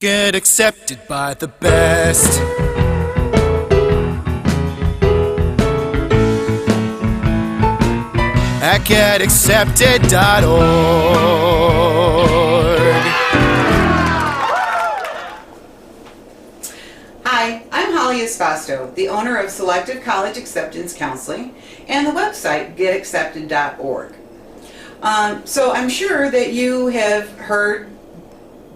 Get accepted by the best. At getaccepted.org. Hi, I'm Holly Asposto, the owner of Selective College Acceptance Counseling and the website getaccepted.org. So I'm sure that you have heard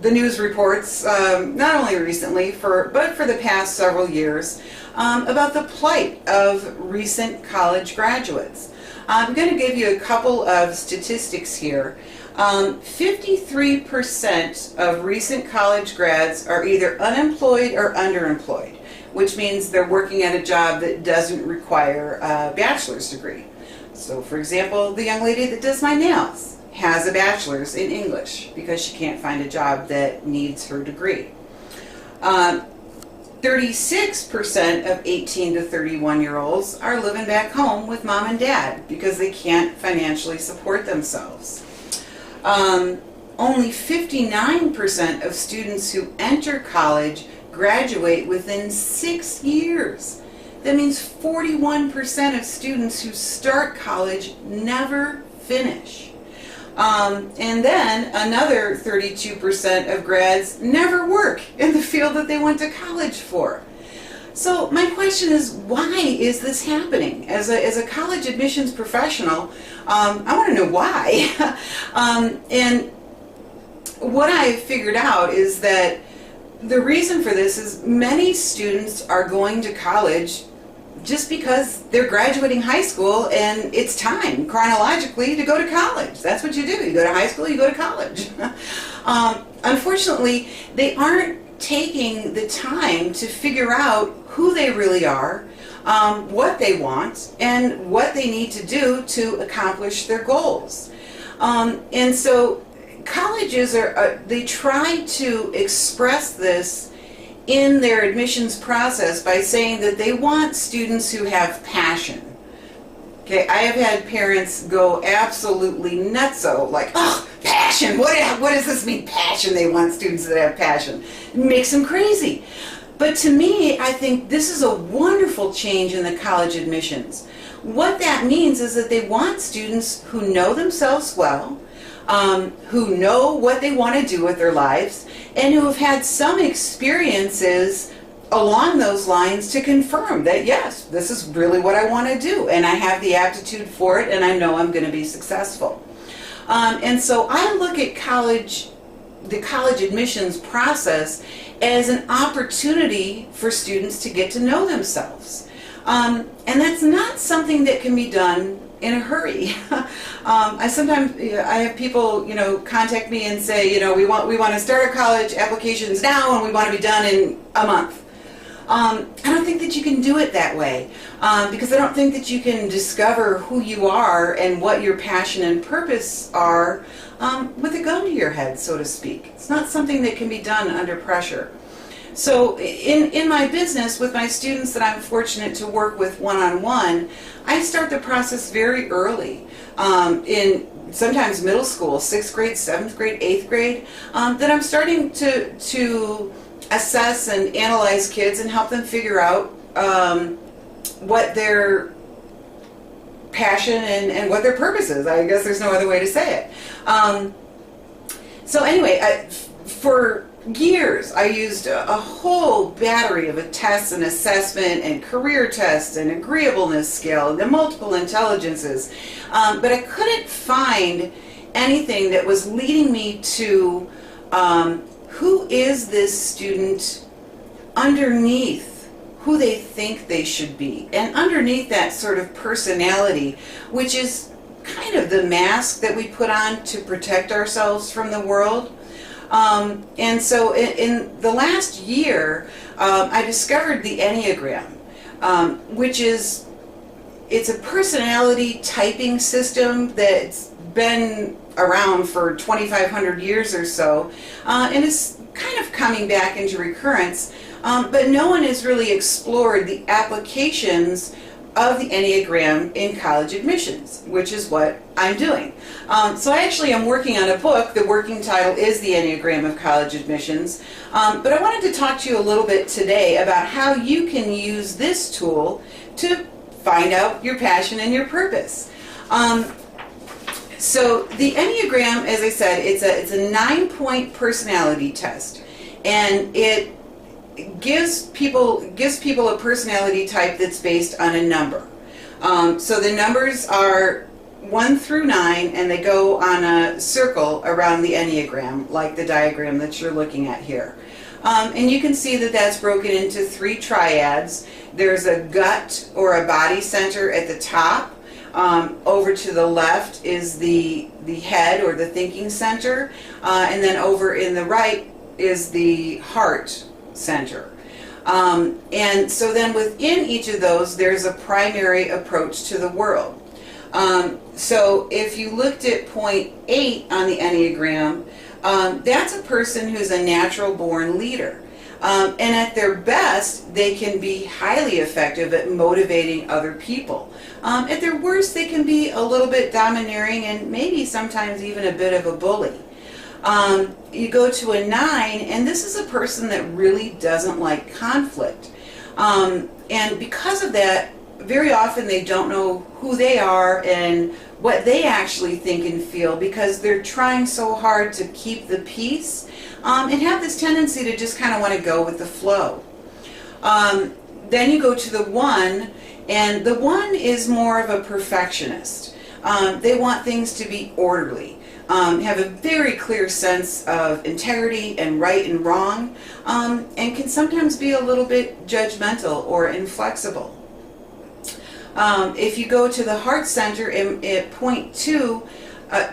the news reports, not only recently, but for the past several years, about the plight of recent college graduates. I'm going to give you a couple of statistics here. 53% of recent college grads are either unemployed or underemployed, which means they're working at a job that doesn't require a bachelor's degree. So, for example, the young lady that does my nails has a bachelor's in English because she can't find a job that needs her degree. 36% of 18 to 31-year-olds are living back home with mom and dad because they can't financially support themselves. Only 59% of students who enter college graduate within 6 years. That means 41% of students who start college never finish. And then another 32% of grads never work in the field that they went to college for. So my question is, why is this happening? As a college admissions professional, I want to know why. And what I've figured out is that the reason for this is many students are going to college just because they're graduating high school and it's time chronologically to go to college. That's what you do. You go to high school, you go to college. Unfortunately, they aren't taking the time to figure out who they really are, what they want, and what they need to do to accomplish their goals. And so colleges they try to express this in their admissions process by saying that they want students who have passion. Okay, I have had parents go absolutely nutso, like, oh, passion, what does this mean, passion? They want students that have passion. It makes them crazy. But to me, I think this is a wonderful change in the college admissions. What that means is that they want students who know themselves well, who know what they want to do with their lives, and who have had some experiences along those lines to confirm that, yes, this is really what I want to do, and I have the aptitude for it, and I know I'm going to be successful. And so I look at the college admissions process as an opportunity for students to get to know themselves. And that's not something that can be done in a hurry. I have people, contact me and say, we want to start our college applications now, and we want to be done in a month. I don't think that you can do it that way, because I don't think that you can discover who you are and what your passion and purpose are with a gun to your head, so to speak. It's not something that can be done under pressure. So in my business, with my students that I'm fortunate to work with one-on-one, I start the process very early, in sometimes middle school, 6th grade, 7th grade, 8th grade, that I'm starting to assess and analyze kids and help them figure out what their passion and what their purpose is. I guess there's no other way to say it. So anyway, for years I used a whole battery of tests and assessment and career tests and agreeableness scale and the multiple intelligences, but I couldn't find anything that was leading me to who is this student underneath who they think they should be, and underneath that sort of personality, which is kind of the mask that we put on to protect ourselves from the world. And so in the last year, I discovered the Enneagram, which it's a personality typing system that's been around for 2,500 years or so, and is kind of coming back into recurrence, but no one has really explored the applications of the Enneagram in college admissions, which is what I'm doing. So I actually am working on a book. The working title is The Enneagram of College Admissions. But I wanted to talk to you a little bit today about how you can use this tool to find out your passion and your purpose. So the Enneagram, as I said, it's a 9-point personality test, and it gives people a personality type that's based on a number. So the numbers are 1 through 9, and they go on a circle around the Enneagram, like the diagram that you're looking at here. And you can see that that's broken into 3 triads. There's a gut or a body center at the top. Over to the left is the head or the thinking center, and then over in the right is the heart center. And so then within each of those, there's a primary approach to the world. So if you looked at point 8 on the Enneagram, that's a person who's a natural born leader. And at their best, they can be highly effective at motivating other people. At their worst, they can be a little bit domineering and maybe sometimes even a bit of a bully. You go to a 9, and this is a person that really doesn't like conflict. And because of that, very often they don't know who they are and what they actually think and feel, because they're trying so hard to keep the peace, and have this tendency to just kind of want to go with the flow. Then you go to the 1, and the 1 is more of a perfectionist. They want things to be orderly. Have a very clear sense of integrity and right and wrong, and can sometimes be a little bit judgmental or inflexible. If you go to the heart center at point 2,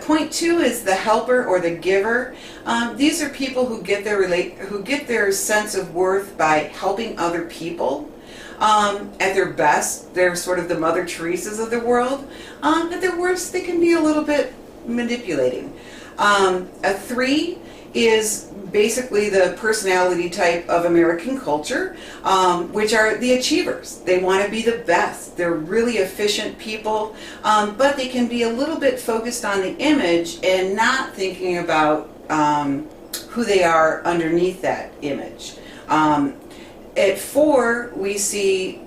point 2 is the helper or the giver. These are people who get their sense of worth by helping other people. At their best, they're sort of the Mother Teresas of the world. At their worst, they can be a little bit manipulating. A 3 is basically the personality type of American culture, which are the achievers. They want to be the best. They're really efficient people, but they can be a little bit focused on the image and not thinking about who they are underneath that image. At 4, we see,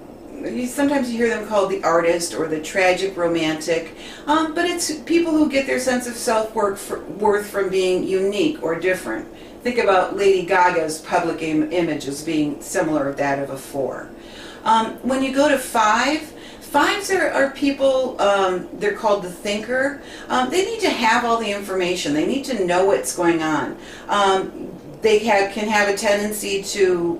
sometimes you hear them called the artist or the tragic romantic, but it's people who get their sense of self-worth from being unique or different. Think about Lady Gaga's public image as being similar to that of a 4. When you go to 5, 5s are people, they're called the thinker. They need to have all the information. They need to know what's going on. They can have a tendency to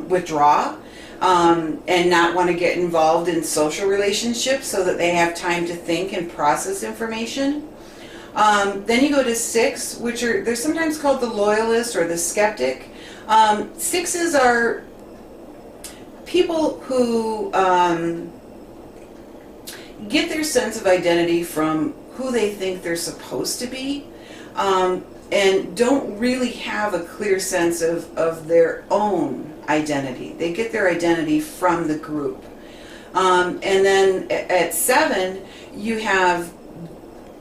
withdraw and not want to get involved in social relationships so that they have time to think and process information. Then you go to 6, which they're sometimes called the loyalist or the skeptic. 6s are people who get their sense of identity from who they think they're supposed to be, and don't really have a clear sense of their own identity. They get their identity from the group. And then at 7, you have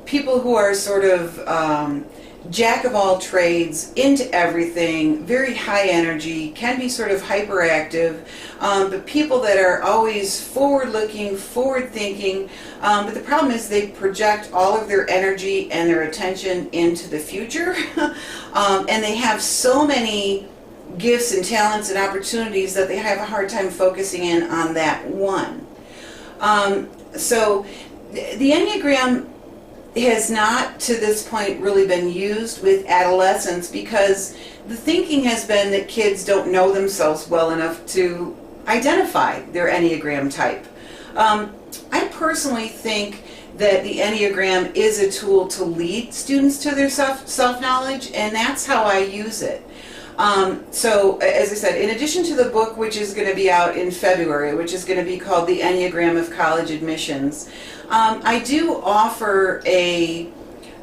people who are sort of jack of all trades, into everything, very high energy, can be sort of hyperactive, but people that are always forward-looking, forward-thinking, but the problem is they project all of their energy and their attention into the future, and they have so many gifts and talents and opportunities that they have a hard time focusing in on that one. So the Enneagram has not to this point really been used with adolescents because the thinking has been that kids don't know themselves well enough to identify their Enneagram type. I personally think that the Enneagram is a tool to lead students to their self-knowledge, and that's how I use it. So, as I said, in addition to the book, which is going to be out in February, which is going to be called The Enneagram of College Admissions, I do offer a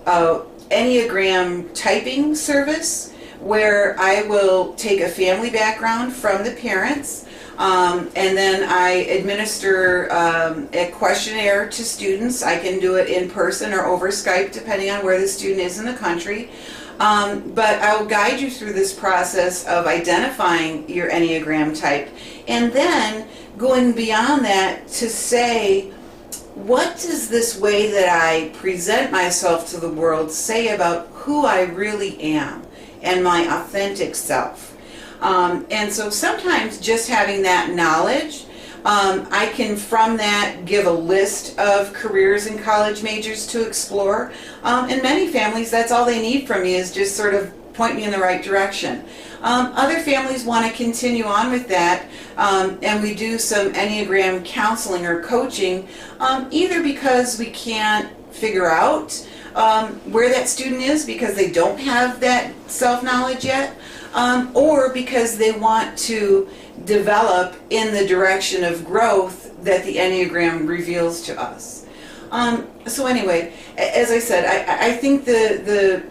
Enneagram typing service where I will take a family background from the parents, And then I administer a questionnaire to students. I can do it in person or over Skype, depending on where the student is in the country. But I'll guide you through this process of identifying your Enneagram type, and then going beyond that to say, what does this way that I present myself to the world say about who I really am and my authentic self? And so sometimes just having that knowledge, I can from that give a list of careers and college majors to explore. In many families, that's all they need from me is just sort of point me in the right direction. Other families want to continue on with that, and we do some Enneagram counseling or coaching, either because we can't figure out where that student is because they don't have that self-knowledge yet, or because they want to develop in the direction of growth that the Enneagram reveals to us. So anyway, as I said, I think the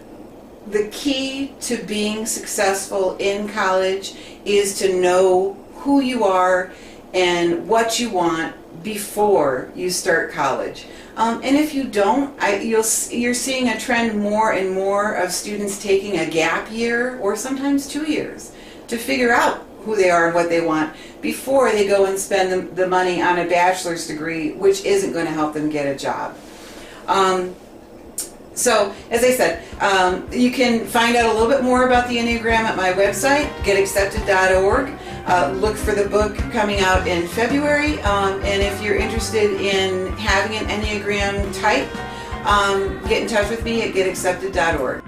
key to being successful in college is to know who you are and what you want before you start college. And if you don't, you're seeing a trend more and more of students taking a gap year or sometimes 2 years to figure out who they are and what they want before they go and spend the money on a bachelor's degree, which isn't going to help them get a job. So, as I said, you can find out a little bit more about the Enneagram at my website, getaccepted.org. Look for the book coming out in February. And if you're interested in having an Enneagram type, get in touch with me at getaccepted.org.